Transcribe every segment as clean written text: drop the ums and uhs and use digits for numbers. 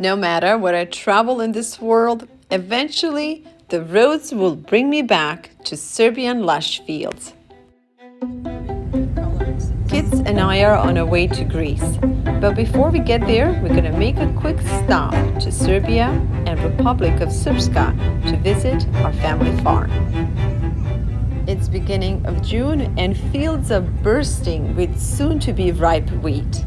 No matter where I travel in this world, eventually the roads will bring me back to Serbian lush fields. Kids and I are on our way to Greece. But before we get there, we're going to make a quick stop to Serbia and Republic of Srpska to visit our family farm. It's beginning of June and fields are bursting with soon-to-be ripe wheat.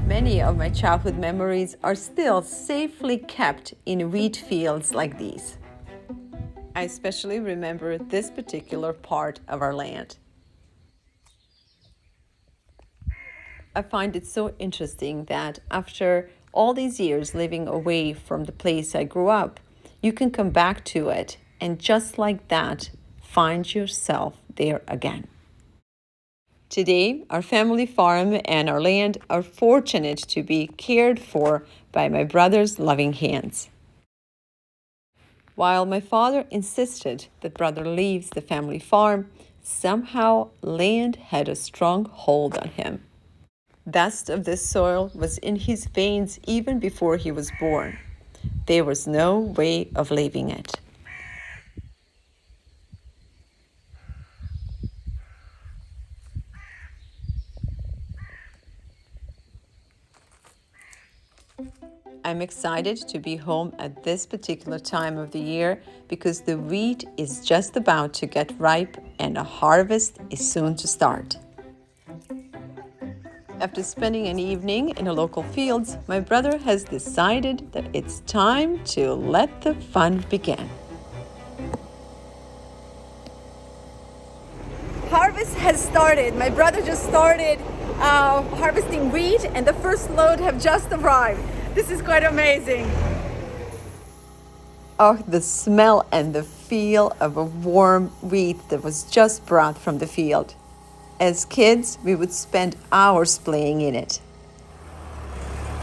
Many of my childhood memories are still safely kept in wheat fields like these. I especially remember this particular part of our land. I find it so interesting that after all these years living away from the place I grew up, you can come back to it and just like that, find yourself there again. Today, our family farm and our land are fortunate to be cared for by my brother's loving hands. While my father insisted that brother leaves the family farm, somehow land had a strong hold on him. Dust of this soil was in his veins even before he was born. There was no way of leaving it. I'm excited to be home at this particular time of the year because the wheat is just about to get ripe and a harvest is soon to start. After spending an evening in a local fields, my brother has decided that it's time to let the fun begin. Harvest has started. My brother just started harvesting wheat and the first load have just arrived. This is quite amazing. Oh, the smell and the feel of a warm wheat that was just brought from the field. As kids, we would spend hours playing in it.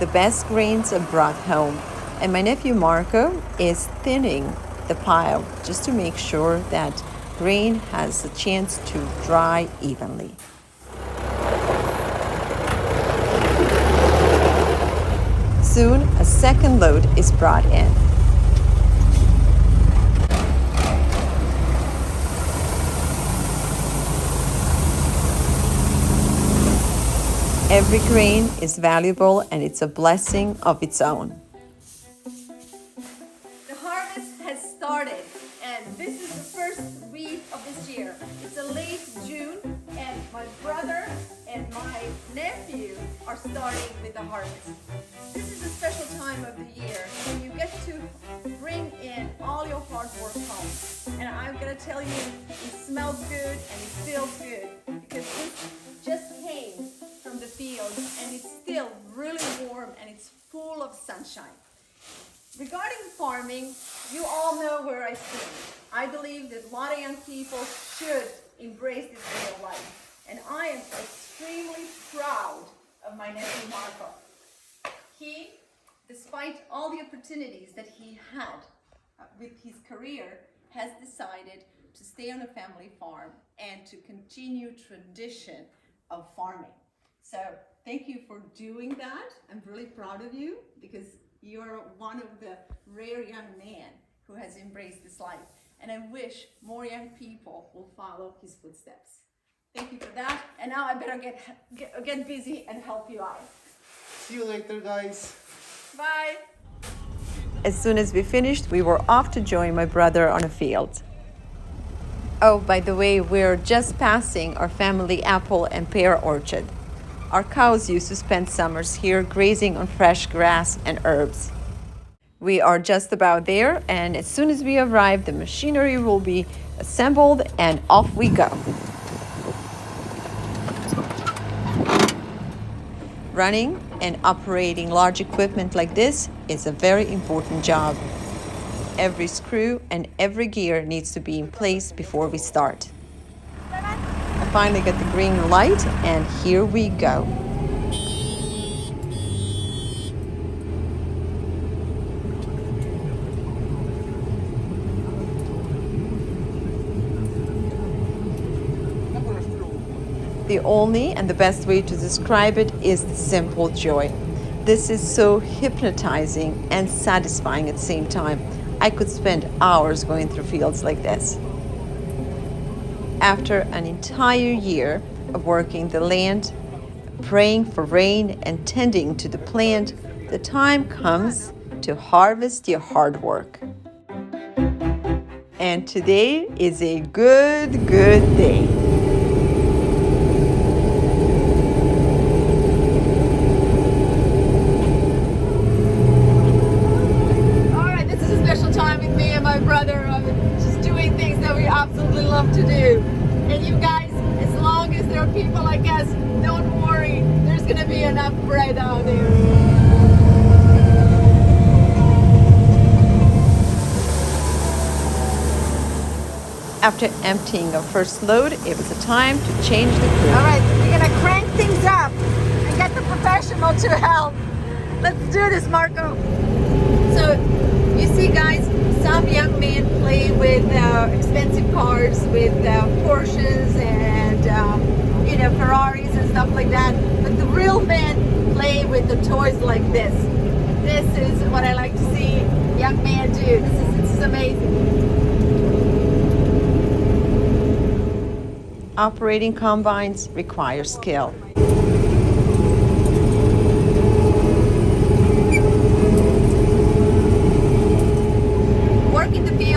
The best grains are brought home, and my nephew Marco is thinning the pile just to make sure that grain has a chance to dry evenly. Soon, a second load is brought in. Every grain is valuable and it's a blessing of its own. The harvest has started and this is the first wheat of this year. It's a late June and my brother and my nephew are starting with the harvest. This is a special time of the year when you get to bring in all your hard work home. And I'm gonna tell you, it smells good and it feels good because this just came from the field and it's still really warm and it's full of sunshine. Regarding farming, you all know where I stand. I believe that a lot of young people should embrace this way of life. And I am extremely proud of my nephew Marco. He, despite all the opportunities that he had with his career, has decided to stay on a family farm and to continue tradition of farming. So thank you for doing that. I'm really proud of you because you're one of the rare young men who has embraced this life. And I wish more young people will follow his footsteps. Thank you for that. And now I better get busy and help you out. See you later, guys. Bye. As soon as we finished, we were off to join my brother on a field. Oh, by the way, we're just passing our family apple and pear orchard. Our cows used to spend summers here grazing on fresh grass and herbs. We are just about there, and as soon as we arrive, the machinery will be assembled and off we go. Running and operating large equipment like this is a very important job. Every screw and every gear needs to be in place before we start. I finally got the green light and here we go. The only and the best way to describe it is the simple joy. This is so hypnotizing and satisfying at the same time. I could spend hours going through fields like this. After an entire year of working the land, praying for rain, and tending to the plant, the time comes to harvest your hard work. And today is a good day. My brother of just doing things that we absolutely love to do. And you guys, as long as there are people like us, don't worry, there's gonna be enough bread out there. After emptying our first load, it was a time to change the crew. All right, we're gonna crank things up and get the professional to help. Let's do this, Marco. So, you see guys, some young men play with expensive cars, with Porsches and Ferraris and stuff like that. But the real men play with the toys like this. This is what I like to see young men do. This is amazing. Operating combines require skill.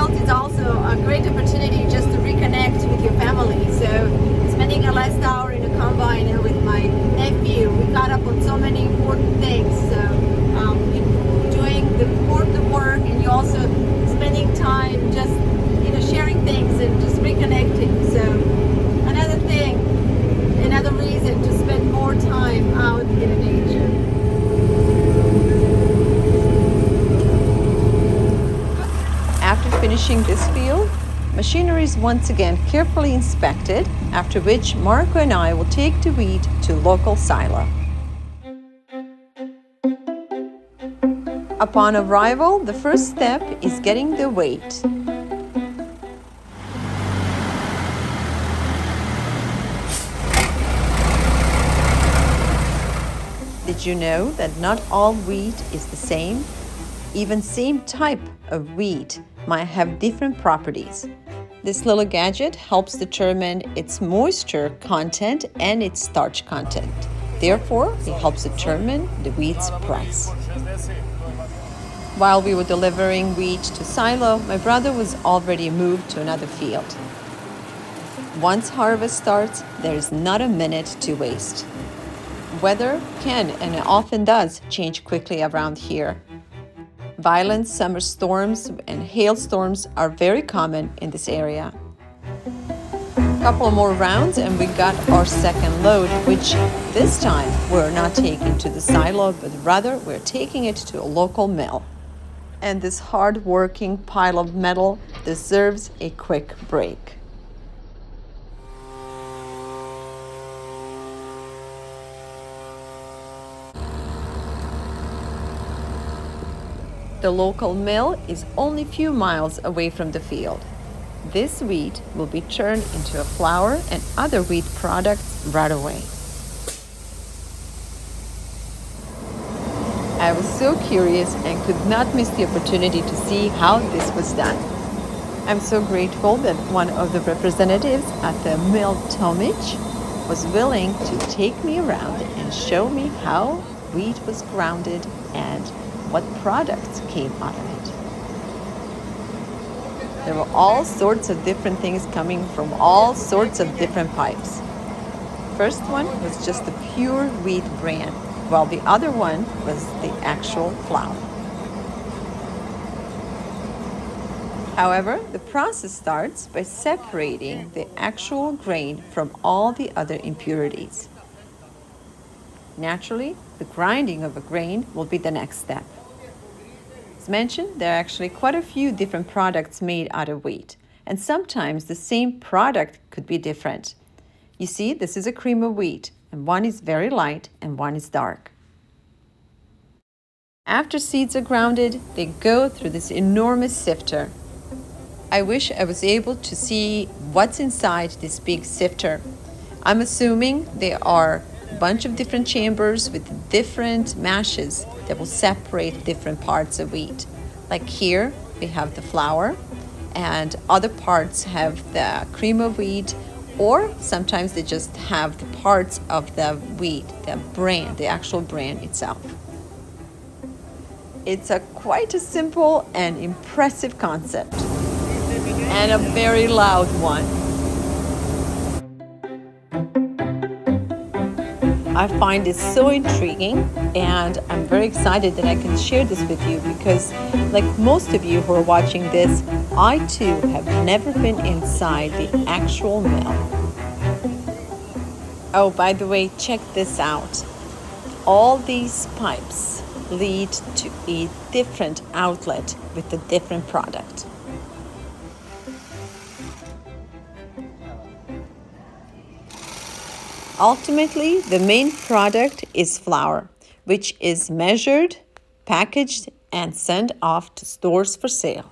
It's also a great opportunity just to reconnect with your family. So spending a last hour in a combine and with my nephew, we got up on so many important things. So doing the important work, and you also spending time just sharing things and just reconnecting. So another reason to spend more time out in the nature. After finishing this field, machinery is once again carefully inspected, after which Marco and I will take the wheat to local silo. Upon arrival, the first step is getting the weight. Did you know that not all wheat is the same? Even same type of wheat might have different properties. This little gadget helps determine its moisture content and its starch content. Therefore, it helps determine the wheat's price. While we were delivering wheat to silo, my brother was already moved to another field. Once harvest starts, there is not a minute to waste. Weather can and often does change quickly around here. Violent summer storms and hailstorms are very common in this area. A couple more rounds and we got our second load, which this time we're not taking to the silo, but rather we're taking it to a local mill. And this hard-working pile of metal deserves a quick break. The local mill is only a few miles away from the field. This wheat will be turned into a flour and other wheat products right away. I was so curious and could not miss the opportunity to see how this was done. I'm so grateful that one of the representatives at the mill, Tomic, was willing to take me around and show me how wheat was grounded and what products came out of it. There were all sorts of different things coming from all sorts of different pipes. First one was just the pure wheat bran, while the other one was the actual flour. However, the process starts by separating the actual grain from all the other impurities. Naturally, the grinding of a grain will be the next step. As mentioned, there are actually quite a few different products made out of wheat, and sometimes the same product could be different. You see, this is a cream of wheat, and one is very light and one is dark. After seeds are grounded, they go through this enormous sifter. I wish I was able to see what's inside this big sifter. I'm assuming they are bunch of different chambers with different mashes that will separate different parts of wheat. Like here, we have the flour, and other parts have the cream of wheat, or sometimes they just have the parts of the wheat, the bran, the actual bran itself. It's quite a simple and impressive concept, and a very loud one. I find this so intriguing, and I'm very excited that I can share this with you because, like most of you who are watching this, I too have never been inside the actual mill. Oh, by the way, check this out. All these pipes lead to a different outlet with a different product. Ultimately, the main product is flour, which is measured, packaged, and sent off to stores for sale.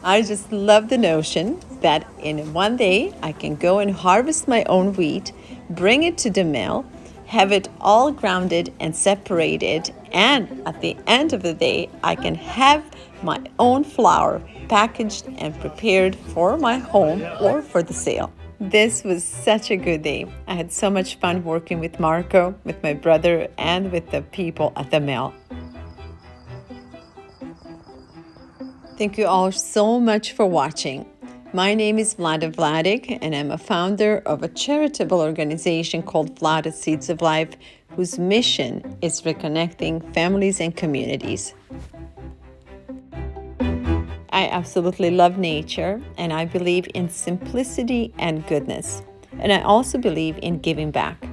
I just love the notion that in one day I can go and harvest my own wheat, bring it to the mill, have it all grounded and separated, and at the end of the day I can have my own flour packaged and prepared for my home or for the sale. This was such a good day. I had so much fun working with Marco, with my brother, and with the people at the mill. Thank you all so much for watching. My name is VLADA'S, and I'm a founder of a charitable organization called VLADA'S Seeds of Life, whose mission is reconnecting families and communities. I absolutely love nature, and I believe in simplicity and goodness. And I also believe in giving back.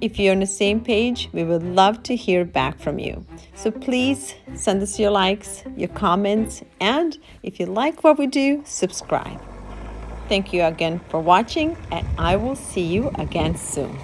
If you're on the same page, we would love to hear back from you. So please send us your likes, your comments, and if you like what we do, subscribe. Thank you again for watching, and I will see you again soon.